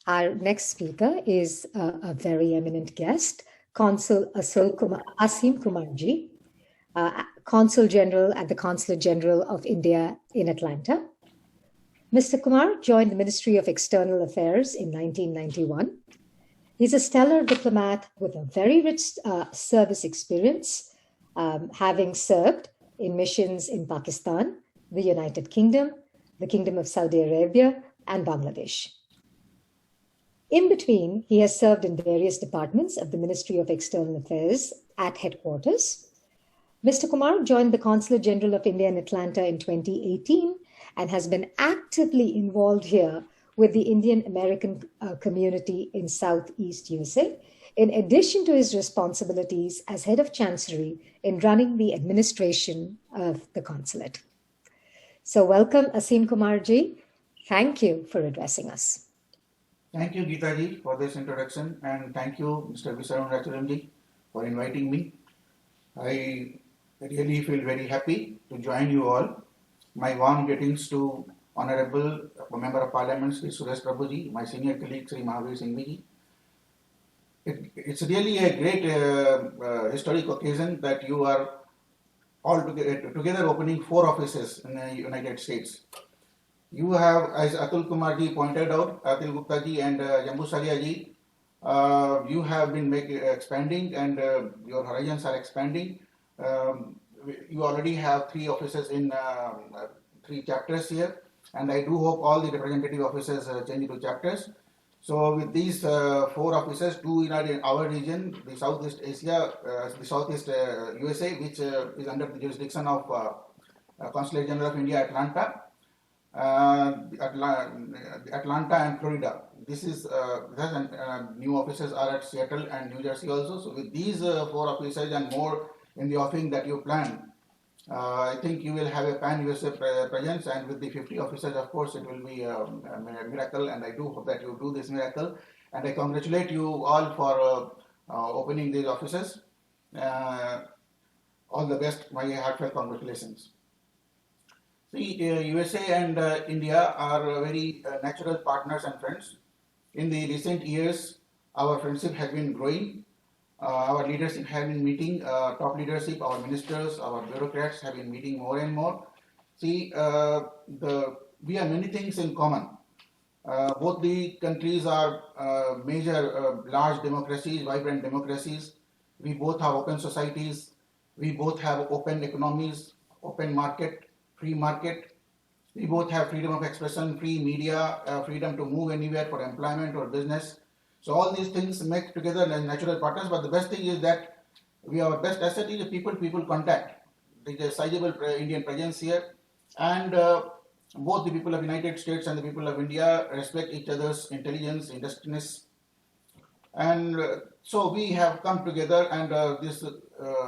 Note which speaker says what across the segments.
Speaker 1: Our next speaker is a very eminent guest, Consul Asim Kumarji, Consul General at the Consulate General of India in Atlanta. Mr. Kumar joined the Ministry of External Affairs in 1991. He's a stellar diplomat with a very rich service experience, having served in missions in Pakistan, the United Kingdom, the Kingdom of Saudi Arabia, and Bangladesh. In between, he has served in various departments of the Ministry of External Affairs at headquarters. Mr. Kumar joined the Consulate General of India in Atlanta in 2018 and has been actively involved here with the Indian American community in Southeast USA, in addition to his responsibilities as head of Chancery in running the administration of the consulate. So, welcome, Asim Kumarji. Thank you for addressing us.
Speaker 2: Thank you, Geeta ji, for this introduction, and thank you, Mr. Visaran Rajaram for inviting me. I really feel very happy to join you all. My warm greetings to Honorable Member of Parliament, Sri Suresh Prabhuji, my senior colleague, Sri Mahavir Singhvi. It's really a great historic occasion that you are all together opening 4 offices in the United States. You have, as Atul Kumar ji pointed out, Atul Gupta ji and Jambu Salia ji, you have been expanding and your horizons are expanding. You already have 3 offices in 3 chapters here, and I do hope all the representative offices change into chapters. So with these 4 offices, 2 in our region, the Southeast Asia, the Southeast USA, which is under the jurisdiction of Consulate General of India, Atlanta. Atlanta and Florida. This is new offices are at Seattle and New Jersey also. So with these 4 offices and more in the offering that you plan, I think you will have a pan-USA presence, and with the 50 officers, of course, it will be a miracle, and I do hope that you do this miracle. And I congratulate you all for opening these offices. All the best. My heartfelt congratulations. See, USA and India are very natural partners and friends. In the recent years, our friendship has been growing. Our leadership have been meeting, top leadership, our ministers, our bureaucrats have been meeting more and more. See, we have many things in common. Both the countries are major, large democracies, vibrant democracies. We both have open societies. We both have open economies, open market, free market. We both have freedom of expression, free media, freedom to move anywhere for employment or business. So all these things make together natural partners. But the best thing is that our best asset is the people contact. There is a sizable Indian presence here, and both the people of United States and the people of India respect each other's intelligence, industriousness, and so we have come together, and this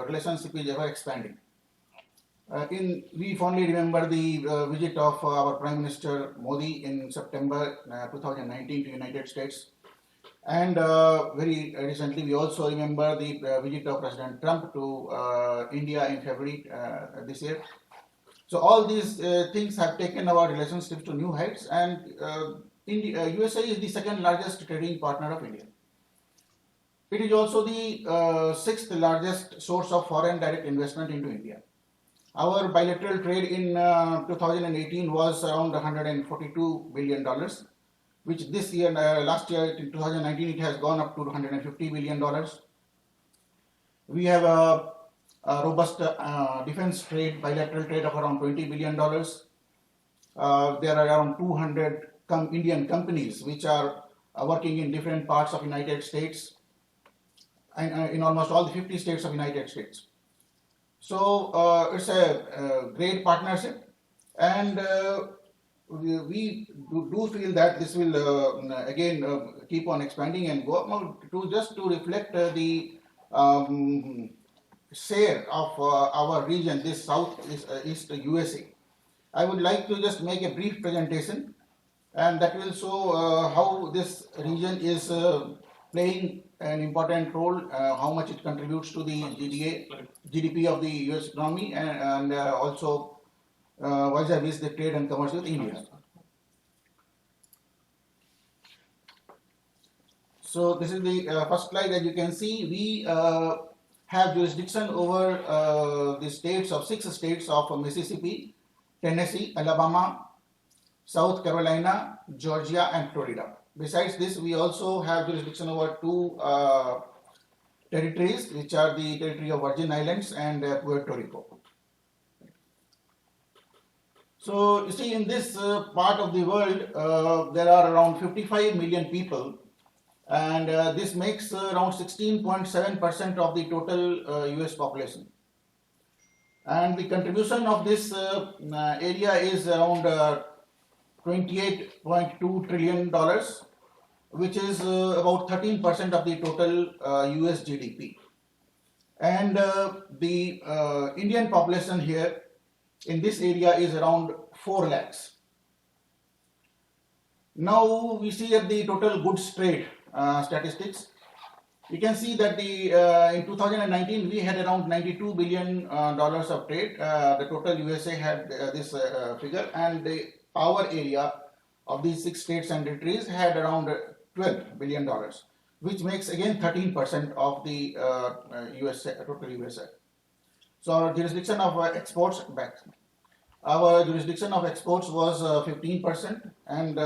Speaker 2: relationship is ever expanding. We fondly remember the visit of our Prime Minister Modi in September 2019 to United States. And very recently, we also remember the visit of President Trump to India in February this year. So all these things have taken our relationships to new heights, and USA is the 2nd largest trading partner of India. It is also the 6th largest source of foreign direct investment into India. Our bilateral trade in 2018 was around $142 billion, which this year, last year, in 2019, it has gone up to $150 billion. We have a robust defense trade, bilateral trade of around $20 billion. There are around 200 Indian companies which are working in different parts of United States, and in almost all the 50 states of United States. So it's a great partnership, and we do feel that this will again keep on expanding and go up to reflect the share of our region, this Southeast USA. I would like to just make a brief presentation, and that will show how this region is playing an important role, how much it contributes to the GDP of the US economy, and also vis-a-vis the trade and commerce with India. So this is the first slide. As you can see, we have jurisdiction over the states of 6 states of Mississippi, Tennessee, Alabama, South Carolina, Georgia, and Florida. Besides this, we also have jurisdiction over 2 territories, which are the territory of Virgin Islands and Puerto Rico. So you see, in this part of the world, there are around 55 million people, and this makes around 16.7% of the total US population. And the contribution of this area is around $28.2 trillion, which is about 13% of the total US GDP. And the Indian population here in this area is around 4 lakhs. Now we see at the total goods trade statistics. You can see that in 2019 we had around $92 billion of trade. The total USA had this figure, and our area of these 6 states and territories had around $12 billion, which makes again 13% of the USA, total USA. So our jurisdiction of exports back. Our jurisdiction of exports was 15%, and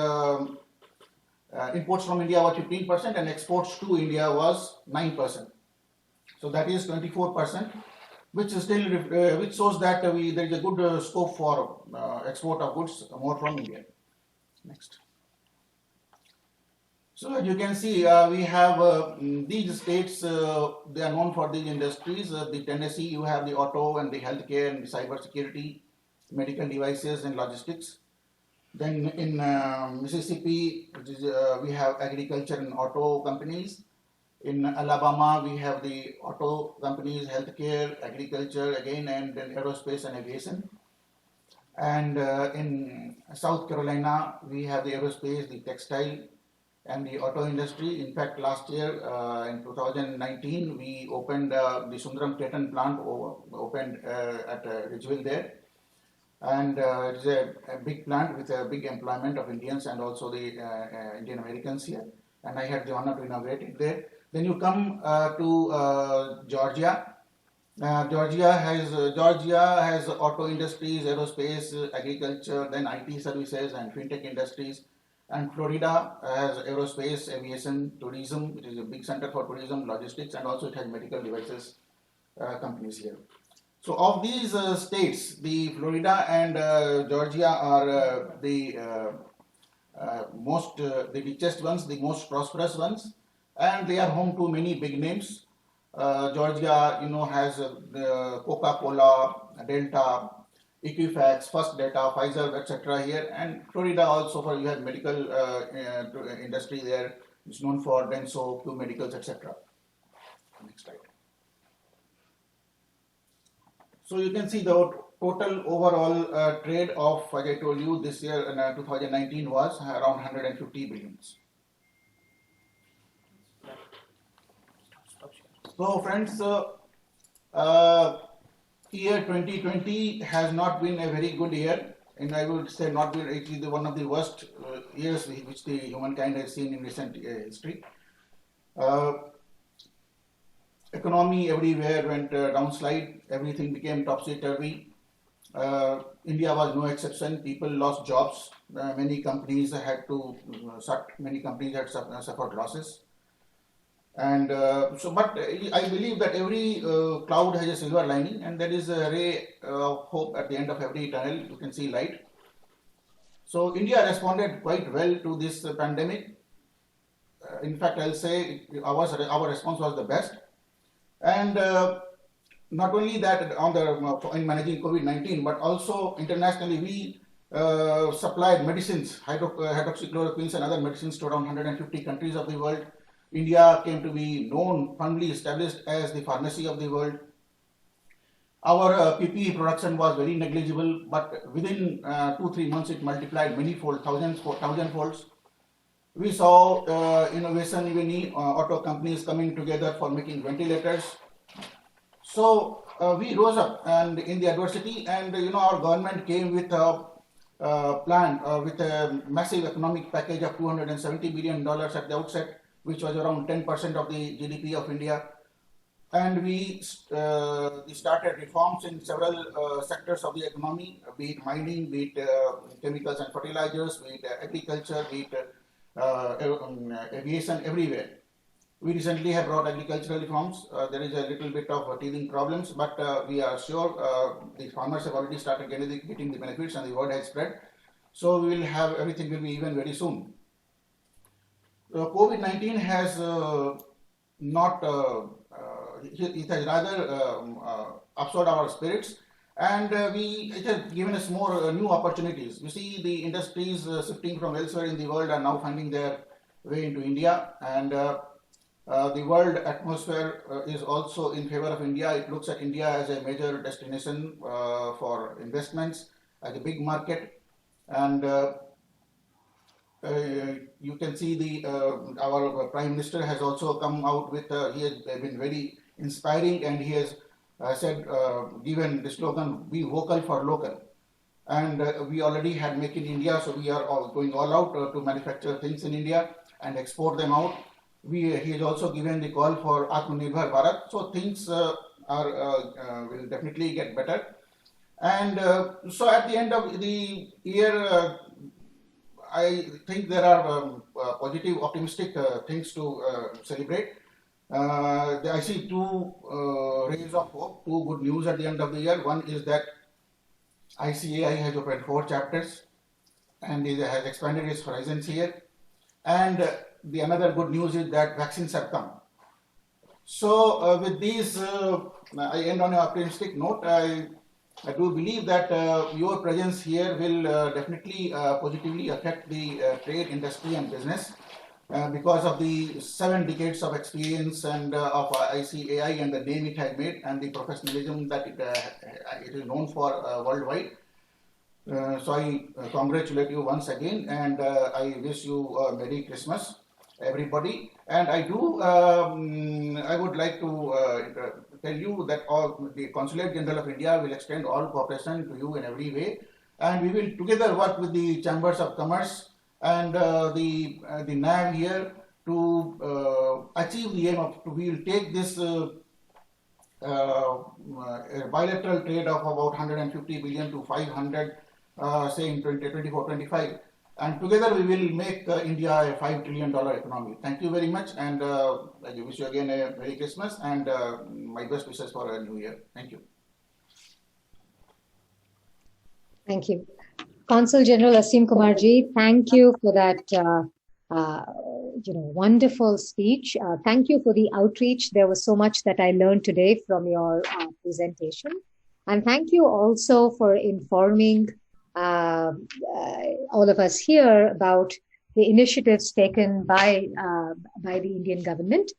Speaker 2: imports from India were 15%, and exports to India was 9%. So that is 24%, which is still which shows that there is a good scope for export of goods more from India. Next. So as you can see, we have these states. They are known for these industries. The Tennessee, you have the auto and the healthcare and the cyber security, medical devices and logistics. Then in Mississippi, we have agriculture and auto companies. In Alabama, we have the auto companies, healthcare, agriculture again, and then aerospace and aviation. And in South Carolina, we have the aerospace, the textile, and the auto industry. In fact, last year in 2019, we opened the Sundaram Clayton plant, opened at Ridgeville there. And it is a big plant with a big employment of Indians and also the Indian Americans here. And I had the honor to inaugurate it there. Then you come to Georgia. Georgia has auto industries, aerospace, agriculture, then IT services and fintech industries. And Florida has aerospace, aviation, tourism. It is a big center for tourism, logistics, and also it has medical devices companies here. So of these states, the Florida and Georgia are the richest ones, the most prosperous ones, and they are home to many big names. Georgia, has Coca-Cola, Delta, Equifax, First Data, Pfizer, etc. here, and Florida also for you have medical industry there. It's known for Denso, Q Medicals, etc. Next slide. So you can see the total overall trade of, as I told you, this year in 2019 was around 150 billions. So friends, year 2020 has not been a very good year, and I would say not been actually one of the worst years which the humankind has seen in recent history. Economy everywhere went downslide. Everything became topsy-turvy. India was no exception. People lost jobs. Many companies had to shut. Many companies had suffered losses. And but I believe that every cloud has a silver lining, and there is a ray of hope at the end of every tunnel. You can see light. So India responded quite well to this pandemic. In fact, I'll say our response was the best. And not only that, in managing COVID-19, but also internationally, we supplied medicines, hydroxychloroquine and other medicines to around 150 countries of the world. India came to be known, firmly established as the pharmacy of the world. Our PPE production was very negligible, but within 2-3 months it multiplied many-fold, thousand-folds. We saw innovation, even auto companies coming together for making ventilators. So we rose up and in the adversity, and our government came with a plan with a massive economic package of $270 billion at the outset, which was around 10% of the GDP of India. And we started reforms in several sectors of the economy, be it mining, be it chemicals and fertilizers, be it agriculture, be it aviation, everywhere. We recently have brought agricultural reforms. There is a little bit of teething problems, but we are sure the farmers have already started getting the benefits and the word has spread. So we will have, everything will be even very soon. COVID-19 has not, it has rather upset our spirits, and it has given us more new opportunities. You see, the industries shifting from elsewhere in the world are now finding their way into India, and the world atmosphere is also in favor of India. It looks at India as a major destination for investments, as a big market, and you can see our Prime Minister has also come out with, he has been very inspiring, and he has given the slogan, "Be vocal for local." And we already had Make in India, so we are going all out to manufacture things in India and export them out. He has also given the call for Atmanirbhar Bharat, so things will definitely get better. And so at the end of the year, I think there are positive, optimistic things to celebrate. I see two rays of hope, two good news at the end of the year. One is that ICAI has opened 4 chapters and has expanded its horizons here. And the another good news is that vaccines have come. So with these, I end on an optimistic note. I do believe that your presence here will definitely positively affect the trade, industry and business because of the 7 decades of experience and of ICAI and the name it has made and the professionalism that it is known for worldwide. So I congratulate you once again, and I wish you a Merry Christmas, everybody. And I would like to tell you that the Consulate General of India will extend all cooperation to you in every way, and we will together work with the Chambers of Commerce and the NAV here to achieve the aim of, we will take this bilateral trade of about 150 billion to 500, say in 2024-25, and together we will make India a $5 trillion economy. Thank you very much, and I wish you again a Merry Christmas and my best wishes for a new year. Thank you.
Speaker 1: Thank you. Consul General Aseem Kumarji, thank you for that wonderful speech. Thank you for the outreach. There was so much that I learned today from your presentation. And thank you also for informing all of us here about the initiatives taken by the Indian government